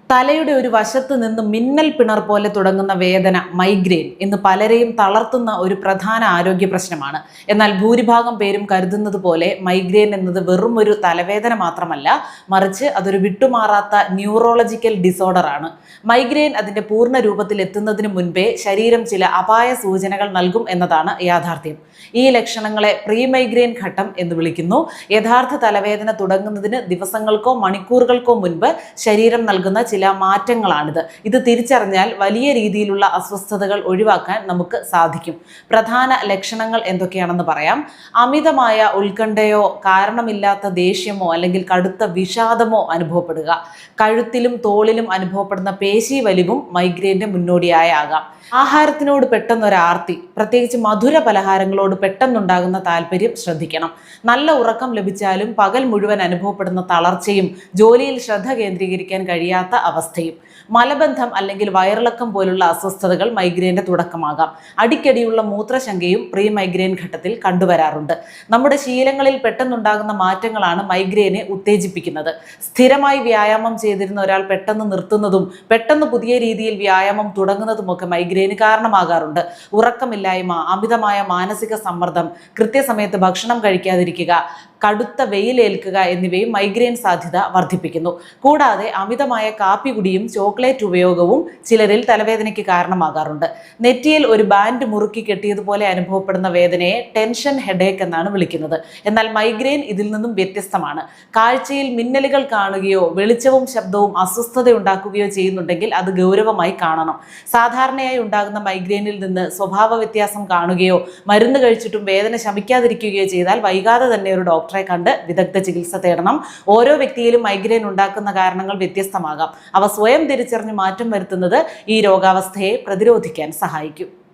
തലയുടെ ഒരു വശത്ത് നിന്ന് മിന്നൽ പിണർ പോലെ തുടങ്ങുന്ന വേദന മൈഗ്രെയിൻ ഇന്ന് പലരെയും തളർത്തുന്ന ഒരു പ്രധാന ആരോഗ്യ പ്രശ്നമാണ്. എന്നാൽ ഭൂരിഭാഗം പേരും കരുതുന്നത് പോലെ മൈഗ്രെയിൻ എന്നത് വെറും ഒരു തലവേദന മാത്രമല്ല, മറിച്ച് അതൊരു വിട്ടുമാറാത്ത ന്യൂറോളജിക്കൽ ഡിസോർഡർ ആണ്. മൈഗ്രെയിൻ അതിന്റെ പൂർണ്ണ രൂപത്തിൽ എത്തുന്നതിന് മുൻപേ ശരീരം ചില അപായ സൂചനകൾ നൽകും എന്നതാണ് യാഥാർത്ഥ്യം. ഈ ലക്ഷണങ്ങളെ പ്രീ മൈഗ്രെയിൻ ഘട്ടം എന്ന് വിളിക്കുന്നു. യഥാർത്ഥ തലവേദന തുടങ്ങുന്നതിന് ദിവസങ്ങൾക്കോ മണിക്കൂറുകൾക്കോ മുൻപ് ശരീരം നൽകുന്ന ചില മാറ്റങ്ങളാണിത്. ഇത് തിരിച്ചറിഞ്ഞാൽ വലിയ രീതിയിലുള്ള അസ്വസ്ഥതകൾ ഒഴിവാക്കാൻ നമുക്ക് സാധിക്കും. പ്രധാന ലക്ഷണങ്ങൾ എന്തൊക്കെയാണെന്ന് പറയാം. അമിതമായ ഉത്കണ്ഠയോ കാരണമില്ലാത്ത ദേഷ്യമോ അല്ലെങ്കിൽ കടുത്ത വിഷാദമോ അനുഭവപ്പെടുക. കഴുത്തിലും തോളിലും അനുഭവപ്പെടുന്ന പേശി വലിവും മൈഗ്രെയിന്റെ മുന്നോടിയായാകാം. ആഹാരത്തിനോട് പെട്ടെന്നൊരാർത്തി, പ്രത്യേകിച്ച് മധുര പലഹാരങ്ങളോട് പെട്ടെന്നുണ്ടാകുന്ന താല്പര്യം ശ്രദ്ധിക്കണം. നല്ല ഉറക്കം ലഭിച്ചാലും പകൽ മുഴുവൻ അനുഭവപ്പെടുന്ന തളർച്ചയും ജോലിയിൽ ശ്രദ്ധ കേന്ദ്രീകരിക്കാൻ കഴിയാത്ത അവസ്ഥയും. മലബന്ധം അല്ലെങ്കിൽ വയറിളക്കം പോലുള്ള അസ്വസ്ഥതകൾ മൈഗ്രെയിന്റെ തുടക്കമാകാം. അടിക്കടിയുള്ള മൂത്രശങ്കയും പ്രീ മൈഗ്രെയിൻ ഘട്ടത്തിൽ കണ്ടുവരാറുണ്ട്. നമ്മുടെ ശീലങ്ങളിൽ പെട്ടെന്നുണ്ടാകുന്ന മാറ്റങ്ങളാണ് മൈഗ്രെയിനെ ഉത്തേജിപ്പിക്കുന്നത്. സ്ഥിരമായി വ്യായാമം ചെയ്തിരുന്ന ഒരാൾ പെട്ടെന്ന് നിർത്തുന്നതും പെട്ടെന്ന് പുതിയ രീതിയിൽ വ്യായാമം തുടങ്ങുന്നതുമൊക്കെ മൈഗ്രെയിന് കാരണമാകാറുണ്ട്. ഉറക്കമില്ലായ്മ, അമിതമായ മാനസിക സമ്മർദ്ദം, കൃത്യസമയത്ത് ഭക്ഷണം കഴിക്കാതിരിക്കുക, കടുത്ത വെയിലേൽക്കുക എന്നിവയും മൈഗ്രെയിൻ സാധ്യത വർദ്ധിപ്പിക്കുന്നു. കൂടാതെ അമിതമായ കാപ്പി കുടിയും ചോക്ലേറ്റ് ഉപയോഗവും ചിലരിൽ തലവേദനയ്ക്ക് കാരണമാകാറുണ്ട്. നെറ്റിയിൽ ഒരു ബാൻഡ് മുറുക്കി കെട്ടിയതുപോലെ അനുഭവപ്പെടുന്ന വേദനയെ ടെൻഷൻ ഹെഡേക്ക് എന്നാണ് വിളിക്കുന്നത്. എന്നാൽ മൈഗ്രെയിൻ ഇതിൽ നിന്നും വ്യത്യസ്തമാണ്. കാഴ്ചയിൽ മിന്നലുകൾ കാണുകയോ വെളിച്ചവും ശബ്ദവും അസ്വസ്ഥതയുണ്ടാക്കുകയോ ചെയ്യുന്നുണ്ടെങ്കിൽ അത് ഗൗരവമായി കാണണം. സാധാരണയായി ഉണ്ടാകുന്ന മൈഗ്രെയിനിൽ നിന്ന് സ്വഭാവ വ്യത്യാസം കാണുകയോ മരുന്ന് കഴിച്ചിട്ടും വേദന ശമിക്കാതിരിക്കുകയോ ചെയ്താൽ വൈകാതെ തന്നെ ഒരു ഡോക്ടറെ കണ്ട് വിദഗ്ധ ചികിത്സ തേടണം. ഓരോ വ്യക്തിയിലും മൈഗ്രെയിൻ ഉണ്ടാക്കുന്ന കാരണങ്ങൾ വ്യത്യസ്തമാകാം. അവ സ്വയം തിരിച്ചറിഞ്ഞ് മാറ്റം വരുത്തുന്നത് ഈ രോഗാവസ്ഥയെ പ്രതിരോധിക്കാൻ സഹായിക്കും.